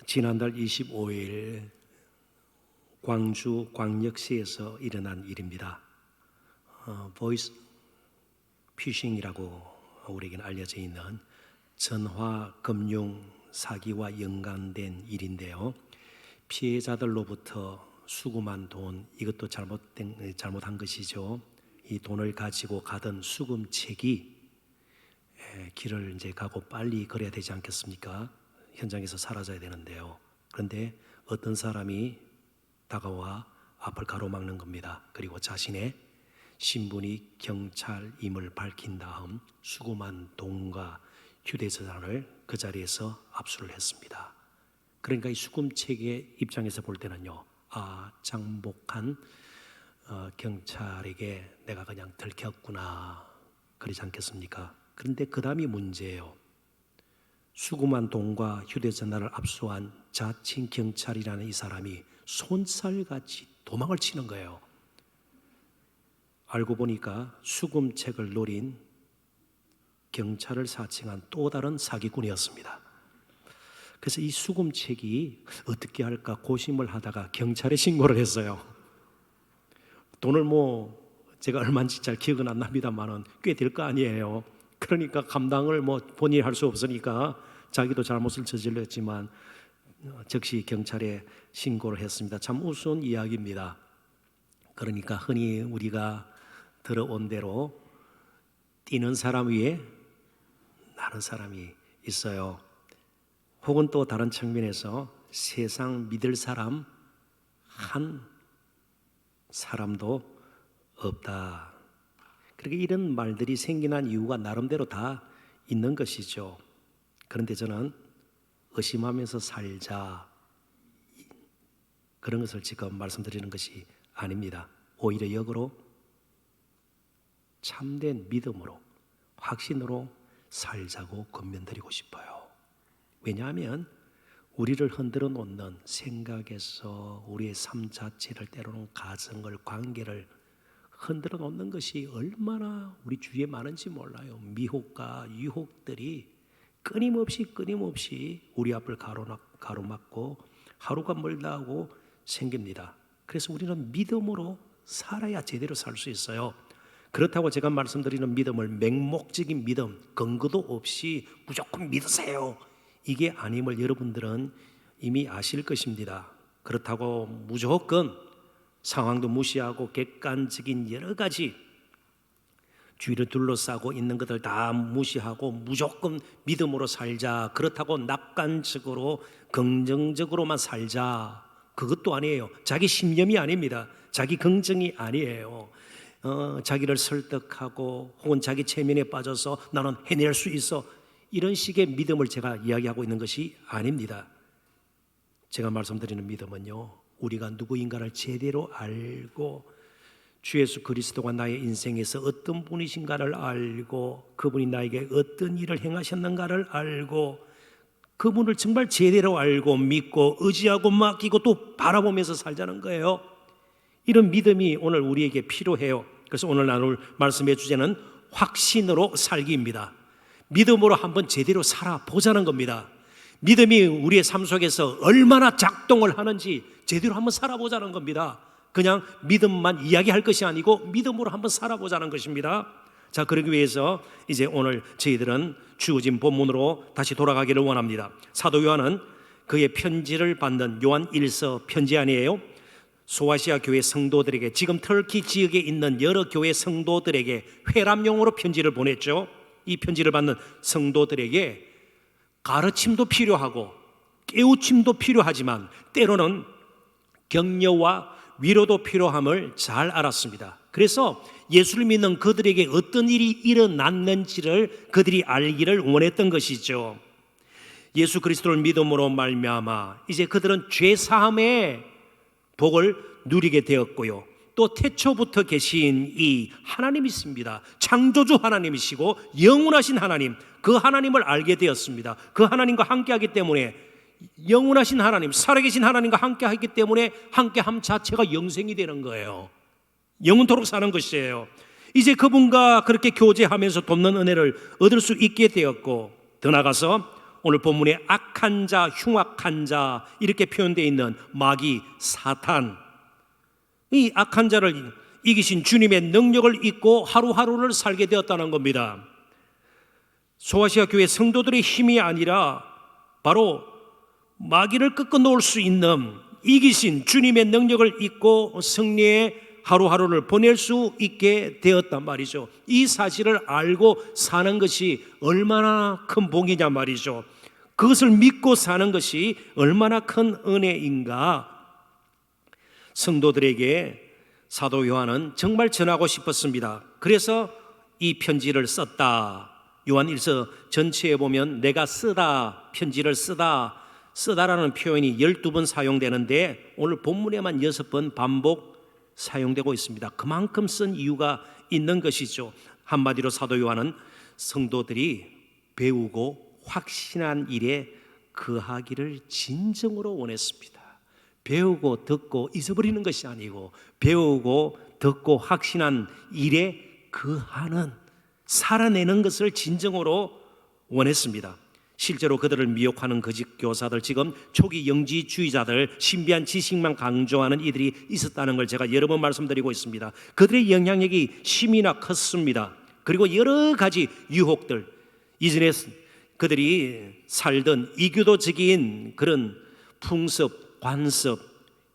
지난달 25일 광주 광역시에서 일어난 일입니다. 보이스 피싱이라고 우리에게는 알려져 있는 전화 금융 사기와 연관된 일인데요. 피해자들로부터 수금한 돈, 이것도 잘못한 것이죠. 이 돈을 가지고 가던 수금책이 길을 이제 가고 빨리 걸어야 되지 않겠습니까? 현장에서 사라져야 되는데요. 그런데 어떤 사람이 다가와 앞을 가로막는 겁니다. 그리고 자신의 신분이 경찰임을 밝힌 다음 수금한 돈과 휴대전화를 그 자리에서 압수를 했습니다. 그러니까 이 수금책의 입장에서 볼 때는요, 장복한 경찰에게 내가 그냥 들켰구나, 그러지 않겠습니까? 그런데 그 다음이 문제예요. 수금한 돈과 휴대전화를 압수한 자칭 경찰이라는 이 사람이 손살같이 도망을 치는 거예요. 알고 보니까 수금책을 노린 경찰을 사칭한 또 다른 사기꾼이었습니다. 그래서 이 수금책이 어떻게 할까 고심을 하다가 경찰에 신고를 했어요. 돈을 제가 얼마인지 잘 기억은 안 납니다만은 꽤 될 거 아니에요. 그러니까 감당을 본인이 할 수 없으니까 자기도 잘못을 저질렀지만 즉시 경찰에 신고를 했습니다. 참 우스운 이야기입니다. 그러니까 흔히 우리가 들어온 대로 뛰는 사람 위에 나는 사람이 있어요. 혹은 또 다른 측면에서 세상 믿을 사람 한 사람도 없다. 그렇게 이런 말들이 생겨난 이유가 나름대로 다 있는 것이죠. 그런데 저는 의심하면서 살자, 그런 것을 지금 말씀드리는 것이 아닙니다. 오히려 역으로 참된 믿음으로, 확신으로 살자고 권면드리고 싶어요. 왜냐하면 우리를 흔들어 놓는 생각에서 우리의 삶 자체를, 때로는 가정을, 관계를 흔들어 놓는 것이 얼마나 우리 주위에 많은지 몰라요. 미혹과 유혹들이 끊임없이 우리 앞을 가로막고 하루가 멀다 하고 생깁니다. 그래서 우리는 믿음으로 살아야 제대로 살 수 있어요. 그렇다고 제가 말씀드리는 믿음을 맹목적인 믿음, 근거도 없이 무조건 믿으세요, 이게 아님을 여러분들은 이미 아실 것입니다. 그렇다고 무조건 상황도 무시하고 객관적인 여러 가지 주위를 둘러싸고 있는 것들 다 무시하고 무조건 믿음으로 살자, 그렇다고 낙관적으로 긍정적으로만 살자, 그것도 아니에요. 자기 신념이 아닙니다. 자기 긍정이 아니에요. 자기를 설득하고 혹은 자기 체면에 빠져서 나는 해낼 수 있어, 이런 식의 믿음을 제가 이야기하고 있는 것이 아닙니다. 제가 말씀드리는 믿음은요, 우리가 누구인가를 제대로 알고 주 예수 그리스도가 나의 인생에서 어떤 분이신가를 알고 그분이 나에게 어떤 일을 행하셨는가를 알고 그분을 정말 제대로 알고 믿고 의지하고 맡기고 또 바라보면서 살자는 거예요. 이런 믿음이 오늘 우리에게 필요해요. 그래서 오늘 나눌 말씀의 주제는 확신으로 살기입니다. 믿음으로 한번 제대로 살아보자는 겁니다. 믿음이 우리의 삶 속에서 얼마나 작동을 하는지 제대로 한번 살아보자는 겁니다. 그냥 믿음만 이야기할 것이 아니고 믿음으로 한번 살아보자는 것입니다. 자, 그러기 위해서 이제 오늘 저희들은 주어진 본문으로 다시 돌아가기를 원합니다. 사도 요한은 그의 편지를 받는 요한 1서 편지 아니에요? 소아시아 교회 성도들에게, 지금 터키 지역에 있는 여러 교회 성도들에게 회람용으로 편지를 보냈죠. 이 편지를 받는 성도들에게 가르침도 필요하고 깨우침도 필요하지만 때로는 격려와 위로도 필요함을 잘 알았습니다. 그래서 예수를 믿는 그들에게 어떤 일이 일어났는지를 그들이 알기를 원했던 것이죠. 예수 그리스도를 믿음으로 말미암아 이제 그들은 죄 사함의 복을 누리게 되었고요, 또 태초부터 계신 이 하나님이 있습니다. 창조주 하나님이시고 영원하신 하나님, 그 하나님을 알게 되었습니다. 그 하나님과 함께하기 때문에, 영원하신 하나님, 살아계신 하나님과 함께하기 때문에 함께함 자체가 영생이 되는 거예요. 영원토록 사는 것이에요. 이제 그분과 그렇게 교제하면서 돕는 은혜를 얻을 수 있게 되었고, 더 나아가서 오늘 본문에 악한 자, 흉악한 자 이렇게 표현되어 있는 마귀, 사탄, 이 악한 자를 이기신 주님의 능력을 잊고 하루하루를 살게 되었다는 겁니다. 소아시아 교회 성도들의 힘이 아니라 바로 마귀를 꺾어 놓을 수 있는 이기신 주님의 능력을 잊고 승리의 하루하루를 보낼 수 있게 되었단 말이죠. 이 사실을 알고 사는 것이 얼마나 큰 복이냐 말이죠. 그것을 믿고 사는 것이 얼마나 큰 은혜인가. 성도들에게 사도 요한은 정말 전하고 싶었습니다. 그래서 이 편지를 썼다. 요한 1서 전체에 보면 내가 쓰다, 편지를 쓰다라는 표현이 12번 사용되는데 오늘 본문에만 6번 반복 사용되고 있습니다. 그만큼 쓴 이유가 있는 것이죠. 한마디로 사도 요한은 성도들이 배우고 확신한 일에 거하기를 진정으로 원했습니다. 배우고 듣고 잊어버리는 것이 아니고 배우고 듣고 확신한 일에 거하는, 살아내는 것을 진정으로 원했습니다. 실제로 그들을 미혹하는 거짓 교사들, 지금 초기 영지주의자들, 신비한 지식만 강조하는 이들이 있었다는 걸 제가 여러 번 말씀드리고 있습니다. 그들의 영향력이 심히나 컸습니다. 그리고 여러 가지 유혹들, 이전에 그들이 살던 이교도적인 그런 풍습, 관습,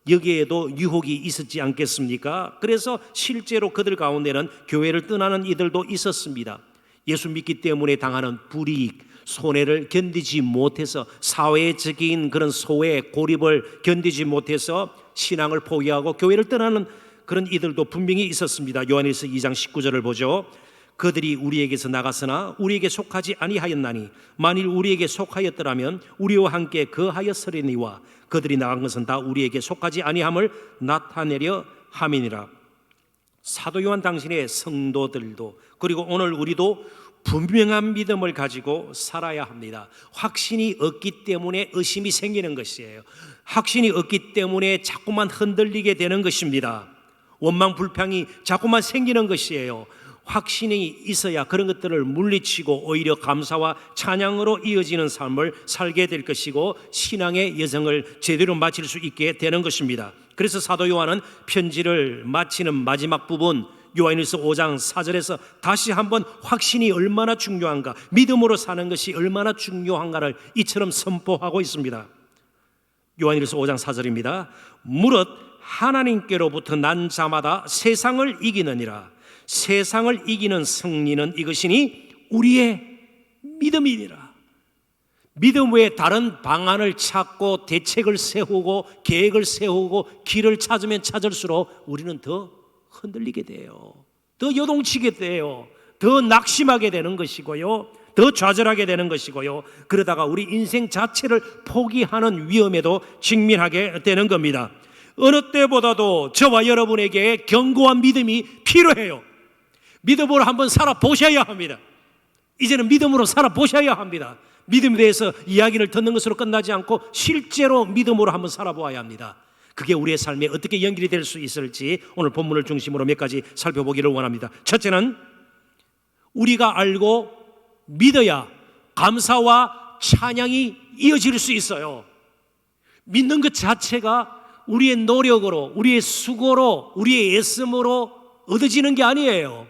여기에도 유혹이 있었지 않겠습니까? 그래서 실제로 그들 가운데는 교회를 떠나는 이들도 있었습니다. 예수 믿기 때문에 당하는 불이익, 손해를 견디지 못해서, 사회적인 그런 소외, 고립을 견디지 못해서 신앙을 포기하고 교회를 떠나는 그런 이들도 분명히 있었습니다. 요한일서 2장 19절을 보죠. 그들이 우리에게서 나갔으나 우리에게 속하지 아니하였나니 만일 우리에게 속하였더라면 우리와 함께 거하였으리니와 그들이 나간 것은 다 우리에게 속하지 아니함을 나타내려 함이니라. 사도 요한 당신의 성도들도, 그리고 오늘 우리도 분명한 믿음을 가지고 살아야 합니다. 확신이 없기 때문에 의심이 생기는 것이에요. 확신이 없기 때문에 자꾸만 흔들리게 되는 것입니다. 원망 불평이 자꾸만 생기는 것이에요. 확신이 있어야 그런 것들을 물리치고 오히려 감사와 찬양으로 이어지는 삶을 살게 될 것이고 신앙의 여정을 제대로 마칠 수 있게 되는 것입니다. 그래서 사도 요한은 편지를 마치는 마지막 부분 요한일서 5장 4절에서 다시 한번 확신이 얼마나 중요한가, 믿음으로 사는 것이 얼마나 중요한가를 이처럼 선포하고 있습니다. 요한일서 5장 4절입니다. 무릇 하나님께로부터 난 자마다 세상을 이기느니라. 세상을 이기는 승리는 이것이니 우리의 믿음이니라. 믿음 외에 다른 방안을 찾고 대책을 세우고 계획을 세우고 길을 찾으면 찾을수록 우리는 더 흔들리게 돼요. 더 요동치게 돼요. 더 낙심하게 되는 것이고요. 더 좌절하게 되는 것이고요. 그러다가 우리 인생 자체를 포기하는 위험에도 직면하게 되는 겁니다. 어느 때보다도 저와 여러분에게 견고한 믿음이 필요해요. 믿음으로 한번 살아보셔야 합니다. 이제는 믿음으로 살아보셔야 합니다. 믿음에 대해서 이야기를 듣는 것으로 끝나지 않고 실제로 믿음으로 한번 살아보아야 합니다. 그게 우리의 삶에 어떻게 연결이 될 수 있을지 오늘 본문을 중심으로 몇 가지 살펴보기를 원합니다. 첫째는 우리가 알고 믿어야 감사와 찬양이 이어질 수 있어요. 믿는 것 자체가 우리의 노력으로, 우리의 수고로, 우리의 애씀으로 얻어지는 게 아니에요.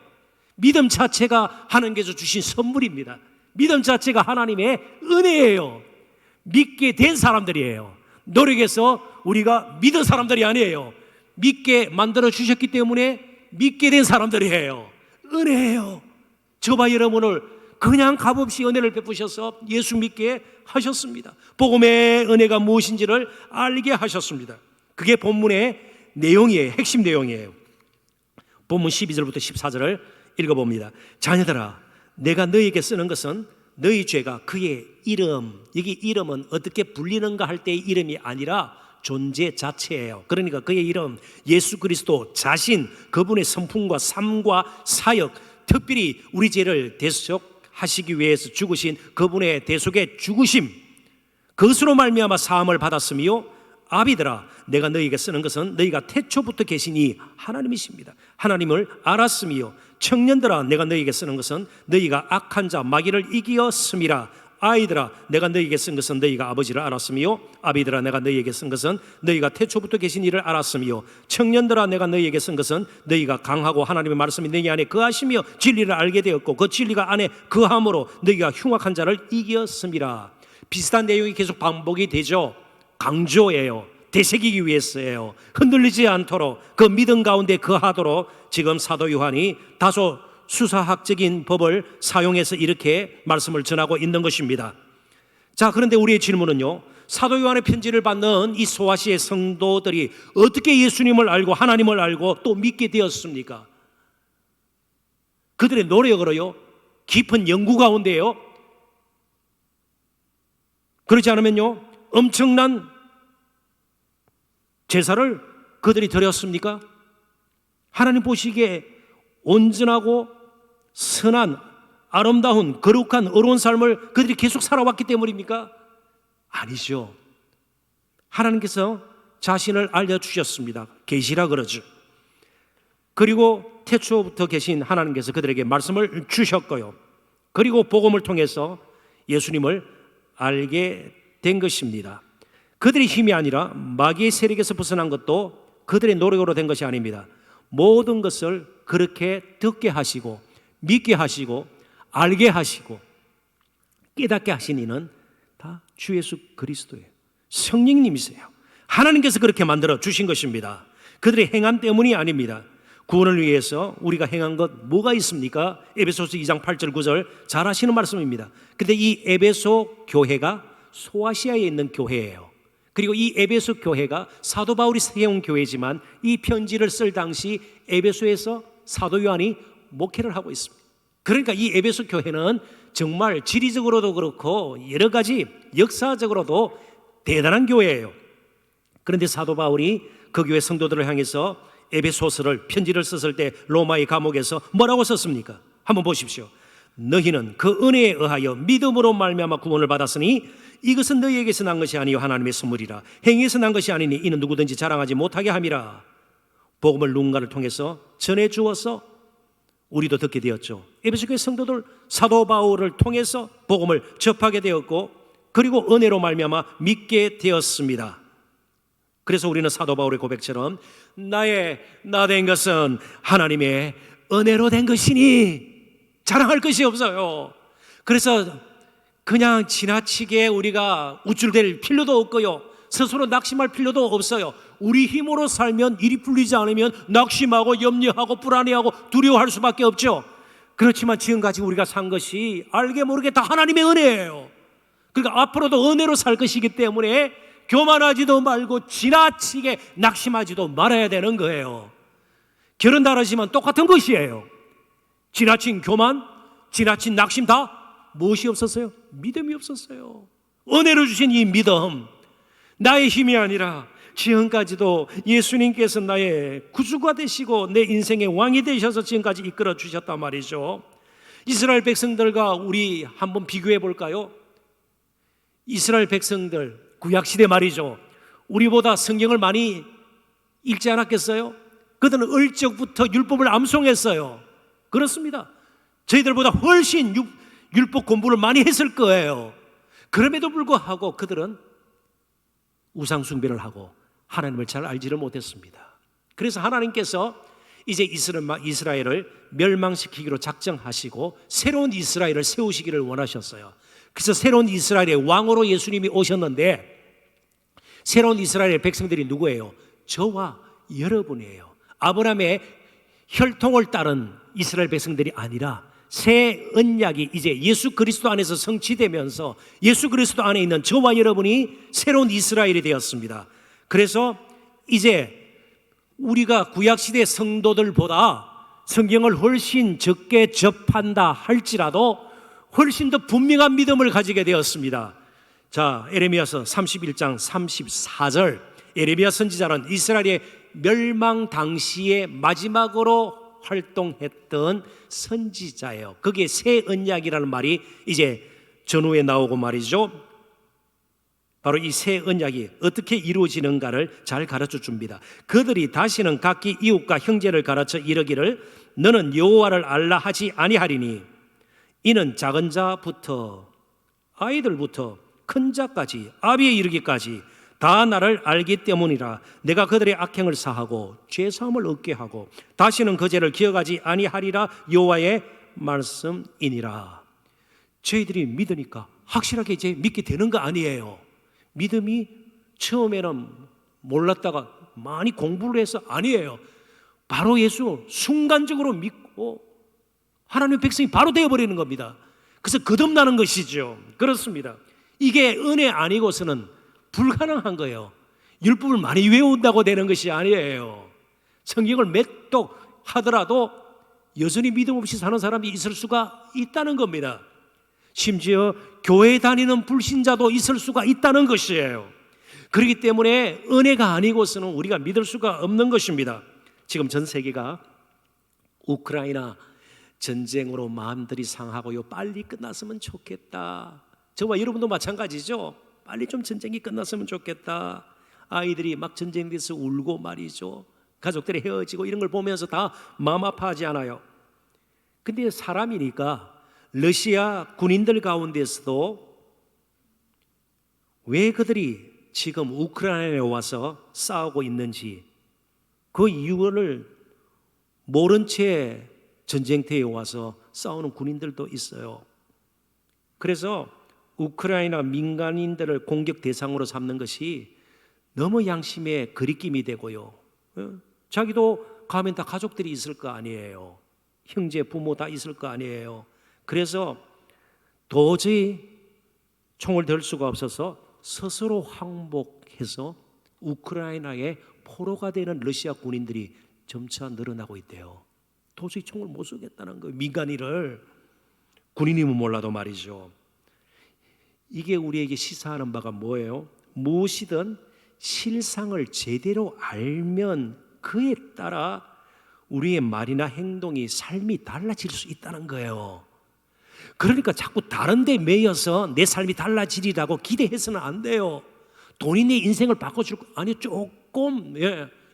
믿음 자체가 하나님께서 주신 선물입니다. 믿음 자체가 하나님의 은혜예요. 믿게 된 사람들이에요. 노력해서 우리가 믿은 사람들이 아니에요. 믿게 만들어 주셨기 때문에 믿게 된 사람들이에요. 은혜예요. 저와 여러분을 그냥 값없이 은혜를 베푸셔서 예수 믿게 하셨습니다. 복음의 은혜가 무엇인지를 알게 하셨습니다. 그게 본문의 내용이에요. 핵심 내용이에요. 본문 12절부터 14절을 읽어봅니다. 자녀들아, 내가 너희에게 쓰는 것은 너희 죄가 그의 이름, 여기 이름은 어떻게 불리는가 할 때의 이름이 아니라 존재 자체예요. 그러니까 그의 이름, 예수 그리스도 자신, 그분의 성품과 삶과 사역, 특별히 우리 죄를 대속하시기 위해서 죽으신 그분의 대속의 죽으심, 그것으로 말미암아 사함을 받았으며 아비들아, 내가 너희에게 쓰는 것은 너희가 태초부터 계신 이 하나님이십니다. 하나님을 알았으며 청년들아, 내가 너희에게 쓰는 것은 너희가 악한 자 마귀를 이기었음이라. 아이들아 내가 너희에게 쓴 것은 너희가 아버지를 알았으며 아비들아 내가 너희에게 쓴 것은 너희가 태초부터 계신 이를 알았으며 청년들아 내가 너희에게 쓴 것은 너희가 강하고 하나님의 말씀이 너희 안에 거하시며 진리를 알게 되었고 그 진리가 안에 거함으로 너희가 흉악한 자를 이겼음이라. 비슷한 내용이 계속 반복이 되죠. 강조예요. 되새기기 위해서예요. 흔들리지 않도록 그 믿음 가운데 거하도록 지금 사도 요한이 다소 수사학적인 법을 사용해서 이렇게 말씀을 전하고 있는 것입니다. 자, 그런데 우리의 질문은요, 사도 요한의 편지를 받는 이 소아시아의 성도들이 어떻게 예수님을 알고 하나님을 알고 또 믿게 되었습니까? 그들의 노력으로요? 깊은 연구 가운데요? 그렇지 않으면요, 엄청난 제사를 그들이 드렸습니까? 하나님 보시기에 온전하고 선한 아름다운 거룩한 어려운 삶을 그들이 계속 살아왔기 때문입니까? 아니죠. 하나님께서 자신을 알려주셨습니다. 계시라 그러죠. 그리고 태초부터 계신 하나님께서 그들에게 말씀을 주셨고요. 그리고 복음을 통해서 예수님을 알게 된 것입니다. 그들의 힘이 아니라 마귀의 세력에서 벗어난 것도 그들의 노력으로 된 것이 아닙니다. 모든 것을 그렇게 듣게 하시고 믿게 하시고 알게 하시고 깨닫게 하신 이는 다 주 예수 그리스도예요. 성령님이세요. 하나님께서 그렇게 만들어 주신 것입니다. 그들의 행함 때문이 아닙니다. 구원을 위해서 우리가 행한 것 뭐가 있습니까? 에베소서 2장 8절 9절 잘 아시는 말씀입니다. 근데 이 에베소 교회가 소아시아에 있는 교회예요. 그리고 이 에베소 교회가 사도 바울이 세운 교회지만 이 편지를 쓸 당시 에베소에서 사도 요한이 목회를 하고 있습니다. 그러니까 이 에베소 교회는 정말 지리적으로도 그렇고 여러 가지 역사적으로도 대단한 교회예요. 그런데 사도 바울이 그 교회 성도들을 향해서 에베소서를 편지를 썼을 때 로마의 감옥에서 뭐라고 썼습니까? 한번 보십시오. 너희는 그 은혜에 의하여 믿음으로 말미암아 구원을 받았으니 이것은 너희에게서 난 것이 아니요 하나님의 선물이라. 행위에서 난 것이 아니니 이는 누구든지 자랑하지 못하게 함이라. 복음을 누군가를 통해서 전해 주어서 우리도 듣게 되었죠. 에베소 교회 성도들 사도 바울을 통해서 복음을 접하게 되었고 그리고 은혜로 말미암아 믿게 되었습니다. 그래서 우리는 사도 바울의 고백처럼 나 된 것은 하나님의 은혜로 된 것이니 자랑할 것이 없어요. 그래서 그냥 지나치게 우리가 우쭐댈 필요도 없고요, 스스로 낙심할 필요도 없어요. 우리 힘으로 살면 일이 풀리지 않으면 낙심하고 염려하고 불안해하고 두려워할 수밖에 없죠. 그렇지만 지금까지 우리가 산 것이 알게 모르게 다 하나님의 은혜예요. 그러니까 앞으로도 은혜로 살 것이기 때문에 교만하지도 말고 지나치게 낙심하지도 말아야 되는 거예요. 결은 다르지만 똑같은 것이에요. 지나친 교만, 지나친 낙심 다 무엇이 없었어요? 믿음이 없었어요. 은혜로 주신 이 믿음, 나의 힘이 아니라 지금까지도 예수님께서 나의 구주가 되시고 내 인생의 왕이 되셔서 지금까지 이끌어 주셨단 말이죠. 이스라엘 백성들과 우리 한번 비교해 볼까요? 이스라엘 백성들 구약시대 말이죠, 우리보다 성경을 많이 읽지 않았겠어요? 그들은 어릴 적부터 율법을 암송했어요. 그렇습니다. 저희들보다 훨씬 율법 공부를 많이 했을 거예요. 그럼에도 불구하고 그들은 우상 숭배를 하고 하나님을 잘 알지를 못했습니다. 그래서 하나님께서 이제 이스라엘을 멸망시키기로 작정하시고 새로운 이스라엘을 세우시기를 원하셨어요. 그래서 새로운 이스라엘의 왕으로 예수님이 오셨는데 새로운 이스라엘의 백성들이 누구예요? 저와 여러분이에요. 아브라함의 혈통을 따른 이스라엘 백성들이 아니라 새 언약이 이제 예수 그리스도 안에서 성취되면서 예수 그리스도 안에 있는 저와 여러분이 새로운 이스라엘이 되었습니다. 그래서 이제 우리가 구약시대 성도들보다 성경을 훨씬 적게 접한다 할지라도 훨씬 더 분명한 믿음을 가지게 되었습니다. 자, 에레미야서 31장 34절, 에레미야 선지자는 이스라엘의 멸망 당시에 마지막으로 활동했던 선지자예요. 거기에 새 언약이라는 말이 이제 전후에 나오고 말이죠. 바로 이 새 언약이 어떻게 이루어지는가를 잘 가르쳐 줍니다. 그들이 다시는 각기 이웃과 형제를 가르쳐 이르기를 너는 여호와를 알라 하지 아니하리니 이는 작은 자부터 아이들부터 큰 자까지 아비에 이르기까지 다 나를 알기 때문이라. 내가 그들의 악행을 사하고 죄사함을 얻게 하고 다시는 그 죄를 기억하지 아니하리라. 여호와의 말씀이니라. 저희들이 믿으니까 확실하게 이제 믿게 되는 거 아니에요. 믿음이 처음에는 몰랐다가 많이 공부를 해서 아니에요. 바로 예수 순간적으로 믿고 하나님의 백성이 바로 되어버리는 겁니다. 그래서 거듭나는 것이죠. 그렇습니다. 이게 은혜 아니고서는 불가능한 거예요. 율법을 많이 외운다고 되는 것이 아니에요. 성경을 몇 독 하더라도 여전히 믿음 없이 사는 사람이 있을 수가 있다는 겁니다. 심지어 교회 다니는 불신자도 있을 수가 있다는 것이에요. 그렇기 때문에 은혜가 아니고서는 우리가 믿을 수가 없는 것입니다. 지금 전 세계가 우크라이나 전쟁으로 마음들이 상하고요. 빨리 끝났으면 좋겠다. 저와 여러분도 마찬가지죠. 빨리 좀 전쟁이 끝났으면 좋겠다. 아이들이 막 전쟁돼서 울고 말이죠. 가족들이 헤어지고 이런 걸 보면서 다 마음 아파하지 않아요? 근데 사람이니까 러시아 군인들 가운데서도 왜 그들이 지금 우크라이나에 와서 싸우고 있는지 그 이유를 모른 채 전쟁터에 와서 싸우는 군인들도 있어요. 그래서 우크라이나 민간인들을 공격 대상으로 삼는 것이 너무 양심에 거리낌이 되고요. 자기도 가면 다 가족들이 있을 거 아니에요. 형제, 부모 다 있을 거 아니에요. 그래서 도저히 총을 들 수가 없어서 스스로 항복해서 우크라이나의 포로가 되는 러시아 군인들이 점차 늘어나고 있대요. 도저히 총을 못 쏘겠다는 거예요. 민간인을. 군인이면 몰라도 말이죠. 이게 우리에게 시사하는 바가 뭐예요? 무엇이든 실상을 제대로 알면 그에 따라 우리의 말이나 행동이, 삶이 달라질 수 있다는 거예요. 그러니까 자꾸 다른 데 매여서 내 삶이 달라지리라고 기대해서는 안 돼요. 돈이 내 인생을 바꿔줄 거 아니, 조금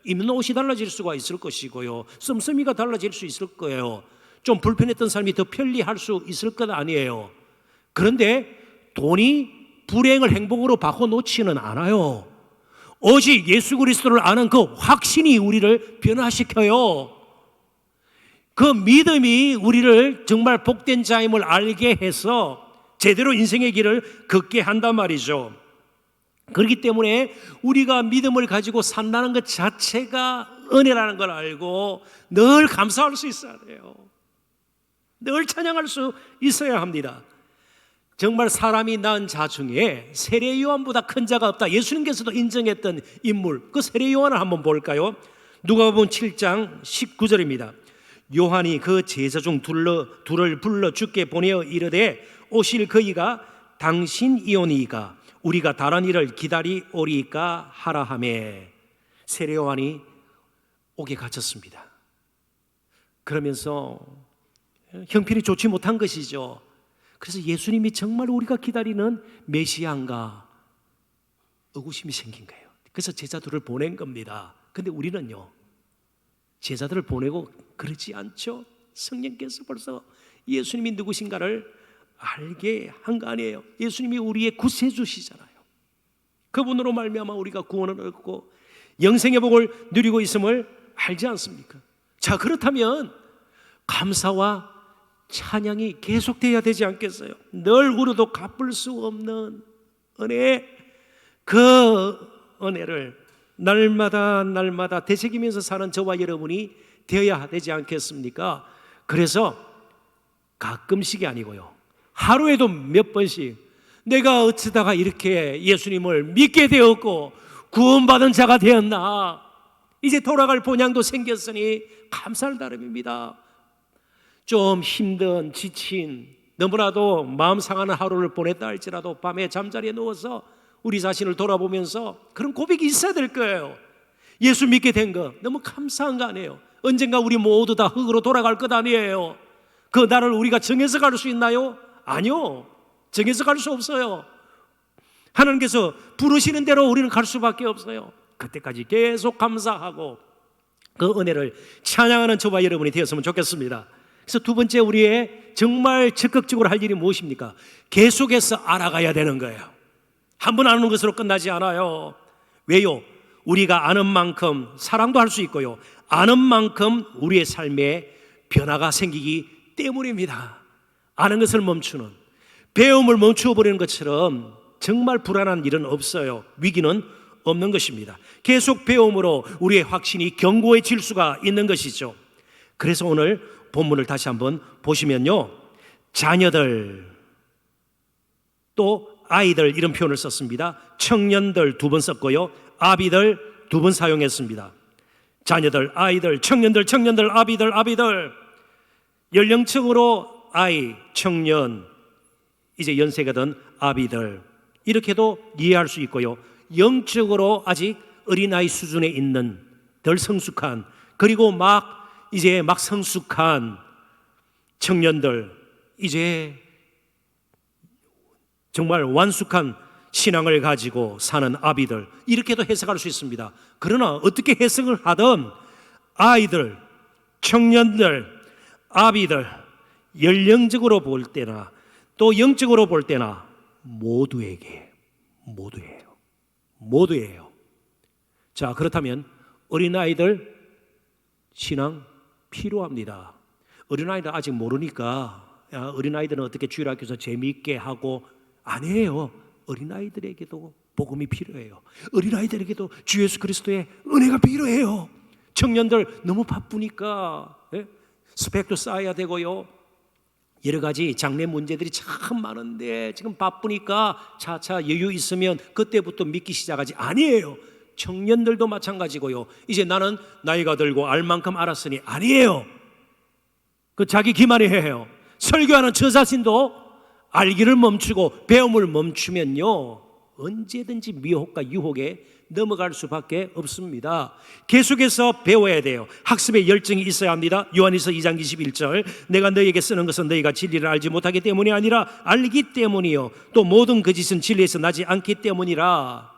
입는 옷이 달라질 수가 있을 것이고요. 씀씀이가 달라질 수 있을 거예요. 좀 불편했던 삶이 더 편리할 수 있을 것 아니에요. 그런데 돈이 불행을 행복으로 바꿔놓지는 않아요. 오직 예수 그리스도를 아는 그 확신이 우리를 변화시켜요. 그 믿음이 우리를 정말 복된 자임을 알게 해서 제대로 인생의 길을 걷게 한단 말이죠. 그렇기 때문에 우리가 믿음을 가지고 산다는 것 자체가 은혜라는 걸 알고 늘 감사할 수 있어야 돼요. 늘 찬양할 수 있어야 합니다. 정말 사람이 낳은 자 중에 세례 요한보다 큰 자가 없다. 예수님께서도 인정했던 인물, 그 세례 요한을 한번 볼까요? 누가복음 7장 19절입니다. 요한이 그 제자 중 둘을 불러 주께 보내어 이르되 오실 그이가 당신이오니이까 우리가 다른 일을 기다리오리까 하라 하매 세례 요한이 옥에 갇혔습니다. 그러면서 형편이 좋지 못한 것이죠. 그래서 예수님이 정말 우리가 기다리는 메시아인가 의구심이 생긴 거예요. 그래서 제자들을 보낸 겁니다. 근데 우리는요, 제자들을 보내고 그러지 않죠. 성령께서 벌써 예수님이 누구신가를 알게 한 거 아니에요. 예수님이 우리의 구세주시잖아요. 그분으로 말미암아 우리가 구원을 얻고 영생의 복을 누리고 있음을 알지 않습니까? 자, 그렇다면 감사와 찬양이 계속돼야 되지 않겠어요? 늘 울어도 갚을 수 없는 은혜, 그 은혜를 날마다 되새기면서 사는 저와 여러분이 되어야 되지 않겠습니까? 그래서 가끔씩이 아니고요, 하루에도 몇 번씩 내가 어쩌다가 이렇게 예수님을 믿게 되었고 구원받은 자가 되었나, 이제 돌아갈 본향도 생겼으니 감사할 따름입니다. 좀 힘든, 지친, 너무나도 마음 상하는 하루를 보냈다 할지라도 밤에 잠자리에 누워서 우리 자신을 돌아보면서 그런 고백이 있어야 될 거예요. 예수 믿게 된 거 너무 감사한 거 아니에요? 언젠가 우리 모두 다 흙으로 돌아갈 것 아니에요? 그 날을 우리가 정해서 갈 수 있나요? 아니요, 정해서 갈 수 없어요. 하나님께서 부르시는 대로 우리는 갈 수밖에 없어요. 그때까지 계속 감사하고 그 은혜를 찬양하는 저와 여러분이 되었으면 좋겠습니다. 그래서 두 번째 우리의 정말 적극적으로 할 일이 무엇입니까? 계속해서 알아가야 되는 거예요. 한 번 아는 것으로 끝나지 않아요. 왜요? 우리가 아는 만큼 사랑도 할 수 있고요, 아는 만큼 우리의 삶에 변화가 생기기 때문입니다. 아는 것을 멈추는, 배움을 멈추어 버리는 것처럼 정말 불안한 일은 없어요. 위기는 없는 것입니다. 계속 배움으로 우리의 확신이 견고해질 수가 있는 것이죠. 그래서 오늘 본문을 다시 한번 보시면요, 자녀들, 또 아이들 이런 표현을 썼습니다. 청년들 두 번 썼고요, 아비들 두 번 사용했습니다. 자녀들, 아이들, 청년들, 아비들. 연령층으로 아이, 청년, 이제 연세가 든 아비들, 이렇게도 이해할 수 있고요, 영적으로 아직 어린아이 수준에 있는 덜 성숙한, 그리고 이제 막 성숙한 청년들, 이제 정말 완숙한 신앙을 가지고 사는 아비들, 이렇게도 해석할 수 있습니다. 그러나 어떻게 해석을 하든 아이들, 청년들, 아비들, 연령적으로 볼 때나 또 영적으로 볼 때나 모두예요. 자, 그렇다면 어린아이들 신앙 필요합니다. 어린아이들 아직 모르니까 어린아이들은 어떻게 주일학교에서 재미있게 하고, 아니에요. 어린아이들에게도 복음이 필요해요. 어린아이들에게도 주 예수 그리스도의 은혜가 필요해요. 청년들 너무 바쁘니까 스펙도 쌓아야 되고요, 여러 가지 장래 문제들이 참 많은데 지금 바쁘니까 차차 여유 있으면 그때부터 믿기 시작하지. 아니에요. 청년들도 마찬가지고요. 이제 나는 나이가 들고 알 만큼 알았으니, 아니에요. 그 자기 기만이 해요. 설교하는 저 자신도 알기를 멈추고 배움을 멈추면요, 언제든지 미혹과 유혹에 넘어갈 수밖에 없습니다. 계속해서 배워야 돼요. 학습의 열정이 있어야 합니다. 요한일서 2장 21절, 내가 너희에게 쓰는 것은 너희가 진리를 알지 못하기 때문이 아니라 알기 때문이요, 또 모든 거짓은 진리에서 나지 않기 때문이라.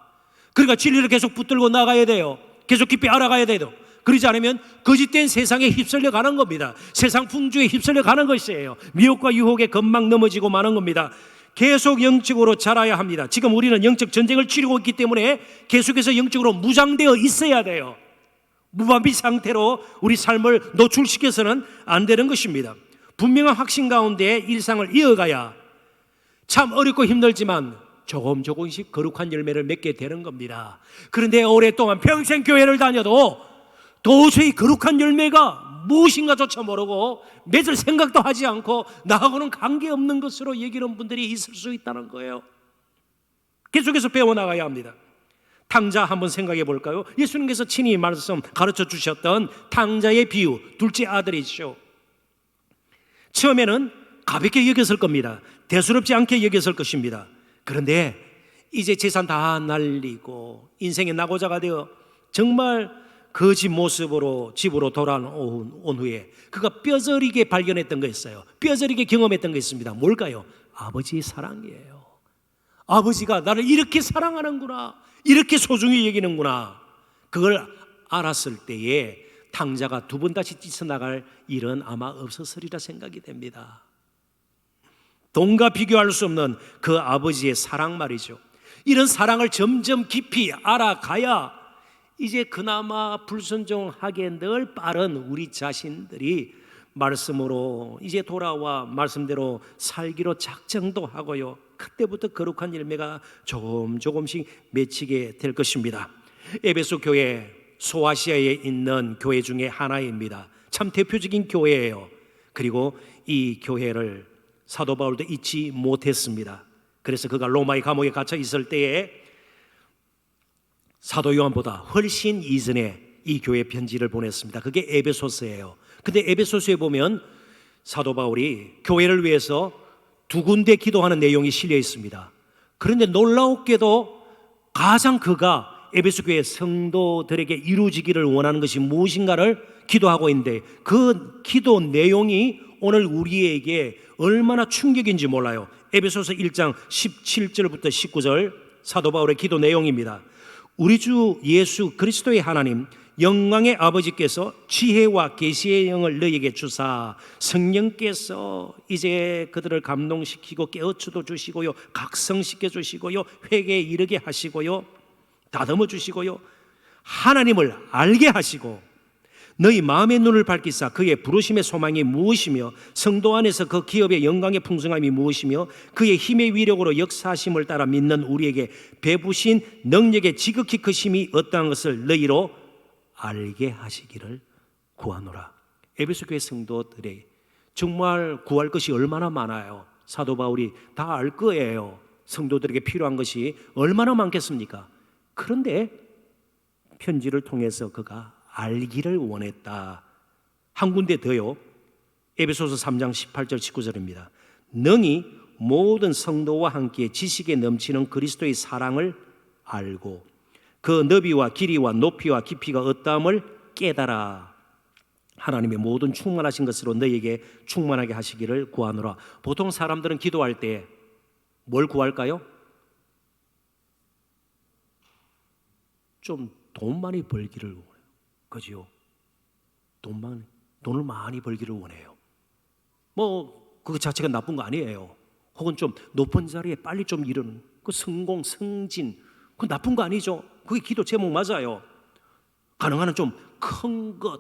그러니까 진리를 계속 붙들고 나가야 돼요. 계속 깊이 알아가야 돼요. 그러지 않으면 거짓된 세상에 휩쓸려 가는 겁니다. 세상 풍조에 휩쓸려 가는 것이에요. 미혹과 유혹에 금방 넘어지고 마는 겁니다. 계속 영적으로 자라야 합니다. 지금 우리는 영적 전쟁을 치르고 있기 때문에 계속해서 영적으로 무장되어 있어야 돼요. 무방비 상태로 우리 삶을 노출시켜서는 안 되는 것입니다. 분명한 확신 가운데 일상을 이어가야 참 어렵고 힘들지만 조금씩 거룩한 열매를 맺게 되는 겁니다. 그런데 오랫동안 평생 교회를 다녀도 도저히 거룩한 열매가 무엇인가조차 모르고 맺을 생각도 하지 않고 나하고는 관계없는 것으로 여기는 분들이 있을 수 있다는 거예요. 계속해서 배워나가야 합니다. 탕자 한번 생각해 볼까요? 예수님께서 친히 가르쳐 주셨던 탕자의 비유, 둘째 아들이죠. 처음에는 가볍게 여겼을 겁니다. 대수롭지 않게 여겼을 것입니다. 그런데 이제 재산 다 날리고 인생의 낙오자가 되어 정말 거짓 모습으로 집으로 돌아온 후에 그가 뼈저리게 발견했던 거 있어요. 뼈저리게 경험했던 거 있습니다. 뭘까요? 아버지의 사랑이에요. 아버지가 나를 이렇게 사랑하는구나, 이렇게 소중히 여기는구나. 그걸 알았을 때에 탕자가 두 번 다시 찢어나갈 일은 아마 없었으리라 생각이 됩니다. 돈과 비교할 수 없는 그 아버지의 사랑 말이죠. 이런 사랑을 점점 깊이 알아가야 이제 그나마 불순종하게 늘 빠른 우리 자신들이 말씀으로 이제 돌아와 말씀대로 살기로 작정도 하고요, 그때부터 거룩한 열매가 조금씩 맺히게 될 것입니다. 에베소 교회, 소아시아에 있는 교회 중에 하나입니다. 참 대표적인 교회예요. 그리고 이 교회를 사도 바울도 잊지 못했습니다. 그래서 그가 로마의 감옥에 갇혀 있을 때에 사도 요한보다 훨씬 이전에 이 교회 편지를 보냈습니다. 그게 에베소서예요. 근데 에베소서에 보면 사도 바울이 교회를 위해서 두 군데 기도하는 내용이 실려 있습니다. 그런데 놀라웠게도 가장 그가 에베소 교회 성도들에게 이루어지기를 원하는 것이 무엇인가를 기도하고 있는데, 그 기도 내용이 오늘 우리에게 얼마나 충격인지 몰라요. 에베소서 1장 17절부터 19절 사도 바울의 기도 내용입니다. 우리 주 예수 그리스도의 하나님, 영광의 아버지께서 지혜와 계시의 영을 너희에게 주사 성령께서 이제 그들을 감동시키고 깨우쳐도 주시고요, 각성시켜 주시고요, 회개에 이르게 하시고요, 다듬어 주시고요, 하나님을 알게 하시고 너희 마음의 눈을 밝히사 그의 부르심의 소망이 무엇이며 성도 안에서 그 기업의 영광의 풍성함이 무엇이며 그의 힘의 위력으로 역사하심을 따라 믿는 우리에게 베푸신 능력의 지극히 크심이 어떠한 것을 너희로 알게 하시기를 구하노라. 에베소 교회 성도들이 정말 구할 것이 얼마나 많아요. 사도 바울이 다 알 거예요. 성도들에게 필요한 것이 얼마나 많겠습니까? 그런데 편지를 통해서 그가 알기를 원했다. 한 군데 더요. 에베소서 3장 18절 19절입니다. 능히 모든 성도와 함께 지식에 넘치는 그리스도의 사랑을 알고 그 너비와 길이와 높이와 깊이가 어떠함을 깨달아 하나님의 모든 충만하신 것으로 너희에게 충만하게 하시기를 구하노라. 보통 사람들은 기도할 때 뭘 구할까요? 좀 돈 많이 벌기를 원해요. 그죠? 돈을 많이 벌기를 원해요. 뭐 그거 자체가 나쁜 거 아니에요. 혹은 좀 높은 자리에 빨리 좀 이르는 그 성공, 승진, 그거 나쁜 거 아니죠. 그게 기도 제목 맞아요. 가능한 한 좀 큰 것,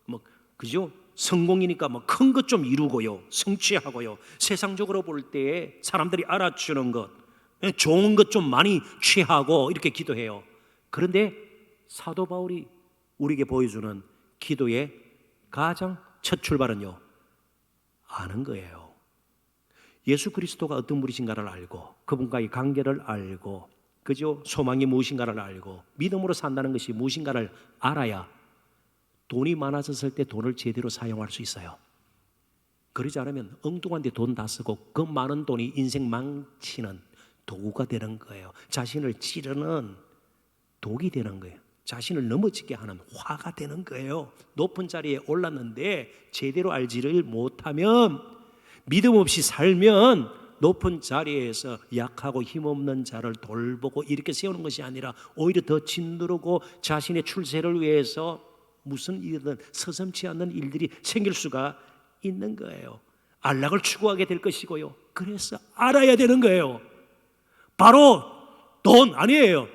뭐 그죠? 성공이니까 뭐 큰 것 좀 이루고요, 성취하고요. 세상적으로 볼 때 사람들이 알아주는 것, 좋은 것 좀 많이 취하고 이렇게 기도해요. 그런데 사도 바울이 우리에게 보여주는 기도의 가장 첫 출발은요, 아는 거예요. 예수 그리스도가 어떤 분이신가를 알고 그분과의 관계를 알고 그죠? 소망이 무엇인가를 알고 믿음으로 산다는 것이 무엇인가를 알아야 돈이 많아졌을 때 돈을 제대로 사용할 수 있어요. 그러지 않으면 엉뚱한 데 돈 다 쓰고 그 많은 돈이 인생 망치는 도구가 되는 거예요. 자신을 찌르는 독이 되는 거예요. 자신을 넘어지게 하는 화가 되는 거예요. 높은 자리에 올랐는데 제대로 알지를 못하면, 믿음 없이 살면 높은 자리에서 약하고 힘없는 자를 돌보고 이렇게 세우는 것이 아니라 오히려 더 짓누르고 자신의 출세를 위해서 무슨 일이든 서슴지 않는 일들이 생길 수가 있는 거예요. 안락을 추구하게 될 것이고요. 그래서 알아야 되는 거예요. 바로 돈 아니에요.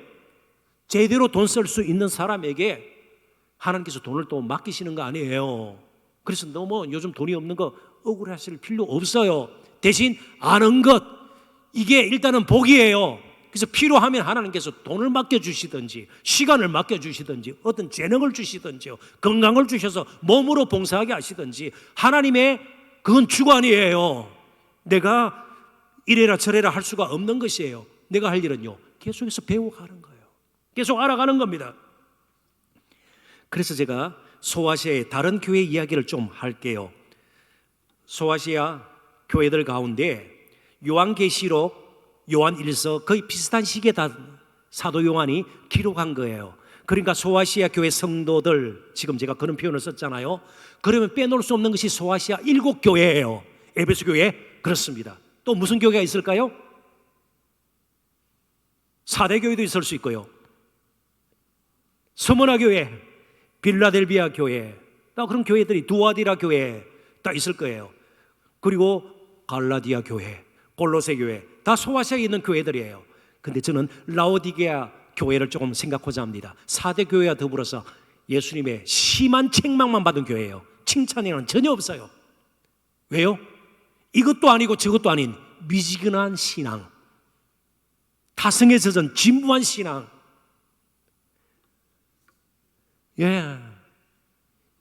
제대로 돈 쓸 수 있는 사람에게 하나님께서 돈을 또 맡기시는 거 아니에요. 그래서 너무 요즘 돈이 없는 거 억울하실 필요 없어요. 대신 아는 것, 이게 일단은 복이에요. 그래서 필요하면 하나님께서 돈을 맡겨주시든지 시간을 맡겨주시든지 어떤 재능을 주시든지 건강을 주셔서 몸으로 봉사하게 하시든지 하나님의 그건 주관이에요. 내가 이래라 저래라 할 수가 없는 것이에요. 내가 할 일은요, 계속해서 배워가는 거예요. 계속 알아가는 겁니다. 그래서 제가 소아시아의 다른 교회 이야기를 좀 할게요. 소아시아 교회들 가운데 요한계시록, 요한일서 거의 비슷한 시기에 다 사도 요한이 기록한 거예요. 그러니까 소아시아 교회 성도들, 지금 제가 그런 표현을 썼잖아요. 그러면 빼놓을 수 없는 것이 소아시아 7교회예요. 에베소 교회, 그렇습니다. 또 무슨 교회가 있을까요? 4대 교회도 있을 수 있고요, 스무나 교회, 빌라델비아 교회, 또 그런 교회들이 두아디라 교회 다 있을 거예요. 그리고 갈라디아 교회, 골로새 교회, 다 소아시아에 있는 교회들이에요. 근데 저는 라오디게아 교회를 조금 생각하고자 합니다. 4대 교회와 더불어서 예수님의 심한 책망만 받은 교회예요. 칭찬에는 전혀 없어요. 왜요? 이것도 아니고 저것도 아닌 미지근한 신앙, 타성에 젖은 진부한 신앙.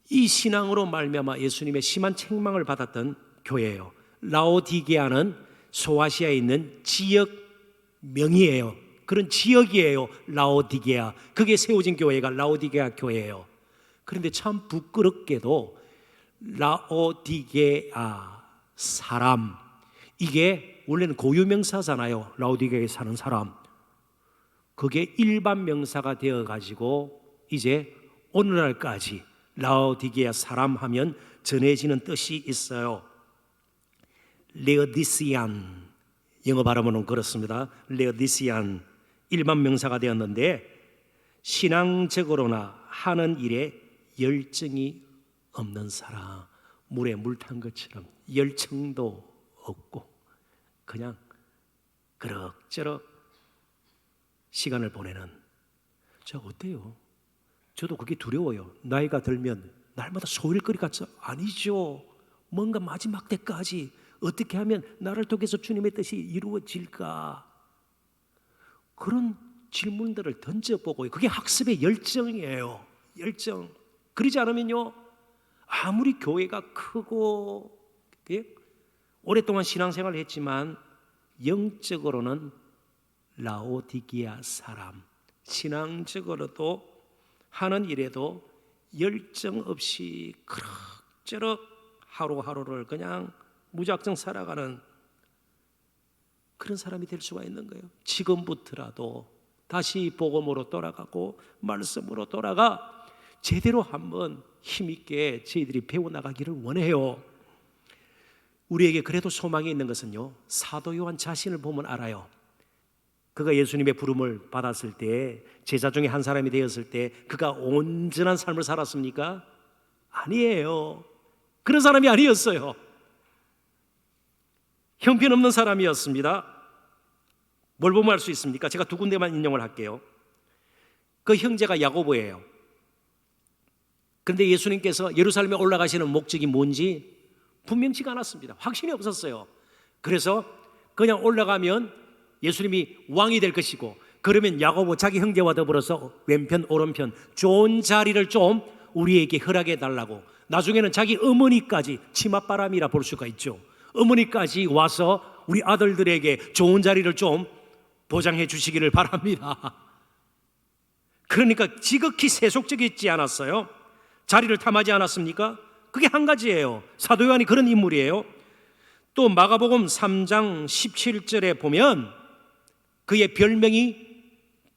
이 신앙으로 말미암아 예수님의 심한 책망을 받았던 교회예요. 라오디게아는 소아시아에 있는 지역 명이에요. 그런 지역이에요. 라오디게아. 그게 세워진 교회가 라오디게아 교회예요. 그런데 참 부끄럽게도 라오디게아 사람, 이게 원래는 고유명사잖아요. 라오디게아에 사는 사람. 그게 일반 명사가 되어가지고 이제 오늘날까지 라오디게아 사람 하면 전해지는 뜻이 있어요. 레오디시안, 영어 발음으로는 그렇습니다. 레오디시안 일반 명사가 되었는데 신앙적으로나 하는 일에 열정이 없는 사람, 물에 물 탄 것처럼 열정도 없고 그냥 그럭저럭 시간을 보내는, 저 어때요? 저도 그게 두려워요. 나이가 들면 날마다 소일거리 같죠? 아니죠. 뭔가 마지막 때까지 어떻게 하면 나를 통해서 주님의 뜻이 이루어질까? 그런 질문들을 던져보고, 그게 학습의 열정이에요. 열정. 그러지 않으면요, 아무리 교회가 크고 오랫동안 신앙생활을 했지만 영적으로는 라오디게아 사람, 신앙적으로도 하는 일에도 열정 없이 그럭저럭 하루하루를 그냥 무작정 살아가는 그런 사람이 될 수가 있는 거예요. 지금부터라도 다시 복음으로 돌아가고 말씀으로 돌아가 제대로 한번 힘있게 저희들이 배워나가기를 원해요. 우리에게 그래도 소망이 있는 것은요, 사도 요한 자신을 보면 알아요. 그가 예수님의 부름을 받았을 때, 제자 중에 한 사람이 되었을 때 그가 온전한 삶을 살았습니까? 아니에요. 그런 사람이 아니었어요. 형편없는 사람이었습니다. 뭘 보면 알 수 있습니까? 제가 두 군데만 인용을 할게요. 그 형제가 야고보예요. 그런데 예수님께서 예루살렘에 올라가시는 목적이 뭔지 분명치가 않았습니다. 확신이 없었어요. 그래서 그냥 올라가면 예수님이 왕이 될 것이고, 그러면 야고보 자기 형제와 더불어서 왼편 오른편 좋은 자리를 좀 우리에게 허락해 달라고, 나중에는 자기 어머니까지, 치맛바람이라 볼 수가 있죠, 어머니까지 와서 우리 아들들에게 좋은 자리를 좀 보장해 주시기를 바랍니다. 그러니까 지극히 세속적이지 않았어요? 자리를 탐하지 않았습니까? 그게 한 가지예요. 사도 요한이 그런 인물이에요. 또 마가복음 3장 17절에 보면 그의 별명이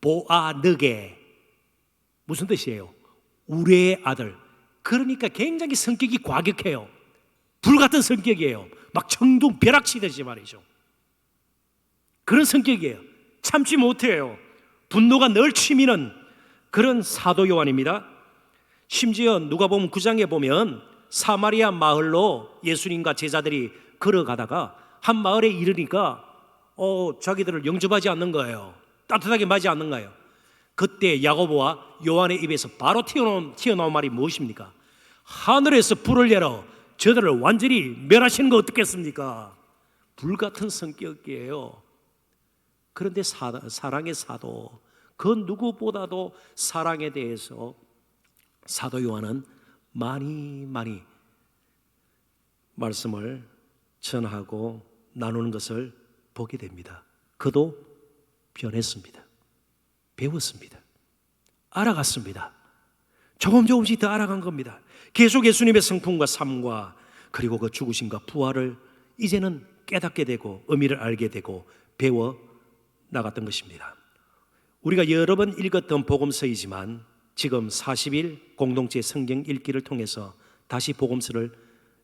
보아느게, 무슨 뜻이에요? 우레의 아들. 그러니까 굉장히 성격이 과격해요. 불같은 성격이에요. 막 청둥 벼락치듯이 말이죠. 그런 성격이에요. 참지 못해요. 분노가 늘 치미는 그런 사도 요한입니다. 심지어 누가복음 9장에 보면 사마리아 마을로 예수님과 제자들이 걸어가다가 한 마을에 이르니까 자기들을 영접하지 않는 거예요. 따뜻하게 맞이 않는 거예요. 그때 야고보와 요한의 입에서 바로 튀어나온 말이 무엇입니까? 하늘에서 불을 내려 저들을 완전히 멸하시는 거 어떻겠습니까? 불같은 성격이에요. 그런데 사랑의 사도, 그 누구보다도 사랑에 대해서 사도 요한은 많이 말씀을 전하고 나누는 것을 보게 됩니다. 그도 변했습니다. 배웠습니다. 알아갔습니다. 조금씩 더 알아간 겁니다. 계속 예수님의 성품과 삶과 그리고 그 죽으심과 부활을 이제는 깨닫게 되고 의미를 알게 되고 배워 나갔던 것입니다. 우리가 여러 번 읽었던 복음서이지만 지금 40일 공동체 성경 읽기를 통해서 다시 복음서를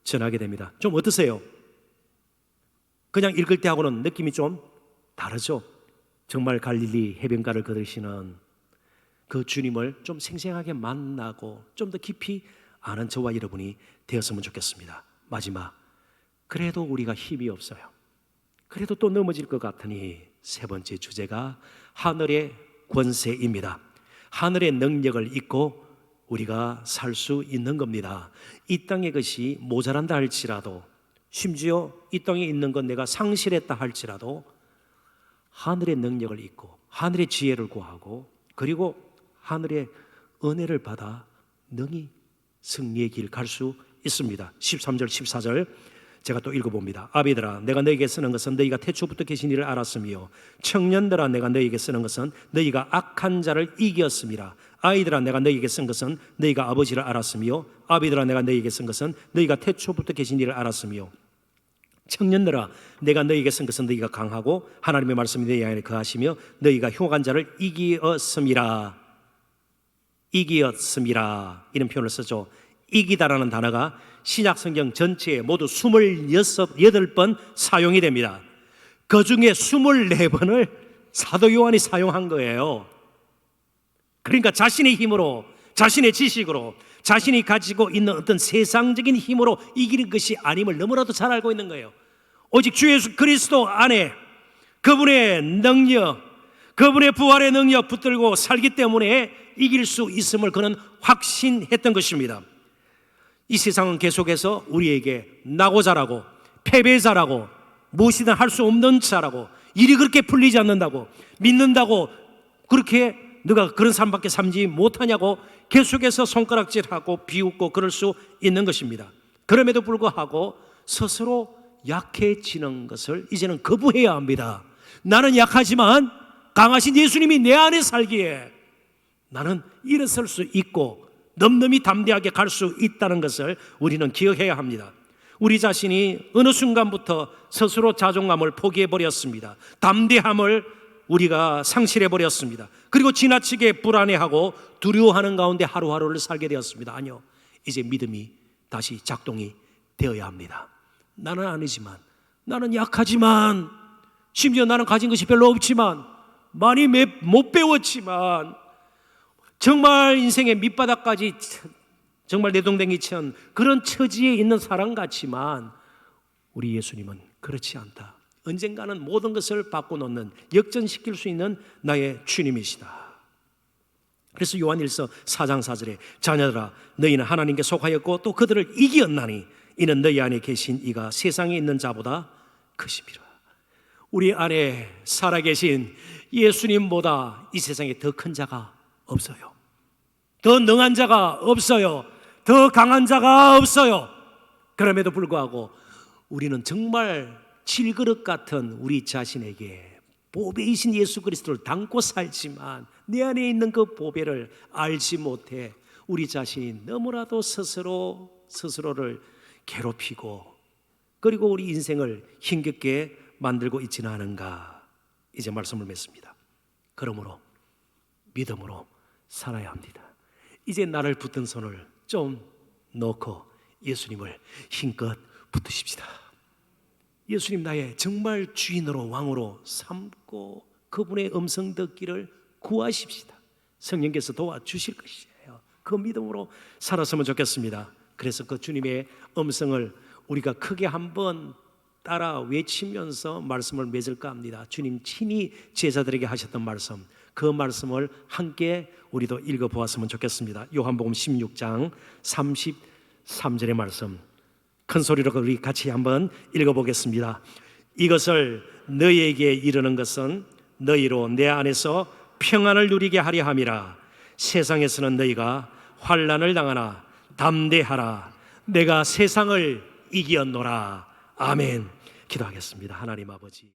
전하게 됩니다. 좀 어떠세요? 그냥 읽을 때하고는 느낌이 좀 다르죠? 정말 갈릴리 해변가를 걸으시는 그 주님을 좀 생생하게 만나고 좀 더 깊이 아는 저와 여러분이 되었으면 좋겠습니다. 마지막, 그래도 우리가 힘이 없어요. 그래도 또 넘어질 것 같으니 세 번째 주제가 하늘의 권세입니다. 하늘의 능력을 잊고 우리가 살 수 있는 겁니다. 이 땅의 것이 모자란다 할지라도, 심지어 이 땅에 있는 건 내가 상실했다 할지라도 하늘의 능력을 잊고 하늘의 지혜를 구하고 그리고 하늘의 은혜를 받아 능히 승리의 길 갈 수 있습니다. 13절 14절 제가 또 읽어봅니다. 아비들아, 내가 너에게 쓰는 것은 너희가 태초부터 계신 이를 알았으며, 청년들아, 내가 너에게 쓰는 것은 너희가 악한 자를 이겼음이라. 아이들아, 내가 너에게 쓴 것은 너희가 아버지를 알았으며, 아비들아, 내가 너에게 쓴 것은 너희가 태초부터 계신 이를 알았으며, 청년들아, 내가 너희에게 쓴 것은 너희가 강하고 하나님의 말씀이 너희 안에 거하시며 너희가 흉악한 자를 이기었음이라. 이기었음이라, 이런 표현을 쓰죠. 이기다라는 단어가 신약 성경 전체에 모두 28번 사용이 됩니다. 그 중에 24번을 사도 요한이 사용한 거예요. 그러니까 자신의 힘으로 자신의 지식으로, 자신이 가지고 있는 어떤 세상적인 힘으로 이기는 것이 아님을 너무나도 잘 알고 있는 거예요. 오직 주 예수 그리스도 안에 그분의 능력, 그분의 부활의 능력 붙들고 살기 때문에 이길 수 있음을 그는 확신했던 것입니다. 이 세상은 계속해서 우리에게 나고 자라고 패배자라고 무엇이든 할 수 없는 자라고 일이 그렇게 풀리지 않는다고 믿는다고 그렇게 너가 그런 삶밖에 살지 못하냐고 계속해서 손가락질하고 비웃고 그럴 수 있는 것입니다. 그럼에도 불구하고 스스로 약해지는 것을 이제는 거부해야 합니다. 나는 약하지만 강하신 예수님이 내 안에 살기에 나는 일어설 수 있고 넘넘이 담대하게 갈 수 있다는 것을 우리는 기억해야 합니다. 우리 자신이 어느 순간부터 스스로 자존감을 포기해버렸습니다. 담대함을 우리가 상실해버렸습니다. 그리고 지나치게 불안해하고 두려워하는 가운데 하루하루를 살게 되었습니다. 아니요, 이제 믿음이 다시 작동이 되어야 합니다. 나는 아니지만, 나는 약하지만, 심지어 나는 가진 것이 별로 없지만, 많이 못 배웠지만, 정말 인생의 밑바닥까지 정말 내동댕이 친 그런 처지에 있는 사람 같지만 우리 예수님은 그렇지 않다. 언젠가는 모든 것을 바꿔놓는, 역전시킬 수 있는 나의 주님이시다. 그래서 요한일서 4장 4절에 자녀들아 너희는 하나님께 속하였고 또 그들을 이기었나니 이는 너희 안에 계신 이가 세상에 있는 자보다 크심이라. 우리 안에 살아계신 예수님보다 이 세상에 더 큰 자가 없어요. 더 능한 자가 없어요. 더 강한 자가 없어요. 그럼에도 불구하고 우리는 정말 질그릇 같은 우리 자신에게 보배이신 예수 그리스도를 담고 살지만 내 안에 있는 그 보배를 알지 못해 우리 자신이 너무나도 스스로를 괴롭히고 그리고 우리 인생을 힘겹게 만들고 있지는 않은가, 이제 말씀을 맺습니다. 그러므로 믿음으로 살아야 합니다. 이제 나를 붙든 손을 좀 놓고 예수님을 힘껏 붙드십시다. 예수님 나의 정말 주인으로 왕으로 삼고 그분의 음성 듣기를 구하십시다. 성령께서 도와주실 것이에요. 그 믿음으로 살았으면 좋겠습니다. 그래서 그 주님의 음성을 우리가 크게 한번 따라 외치면서 말씀을 맺을까 합니다. 주님 친히 제자들에게 하셨던 말씀, 그 말씀을 함께 우리도 읽어보았으면 좋겠습니다. 요한복음 16장 33절의 말씀 큰 소리로 우리 같이 한번 읽어보겠습니다. 이것을 너희에게 이르는 것은 너희로 내 안에서 평안을 누리게 하려 함이라. 세상에서는 너희가 환난을 당하나 담대하라. 내가 세상을 이기었노라. 아멘. 기도하겠습니다. 하나님 아버지,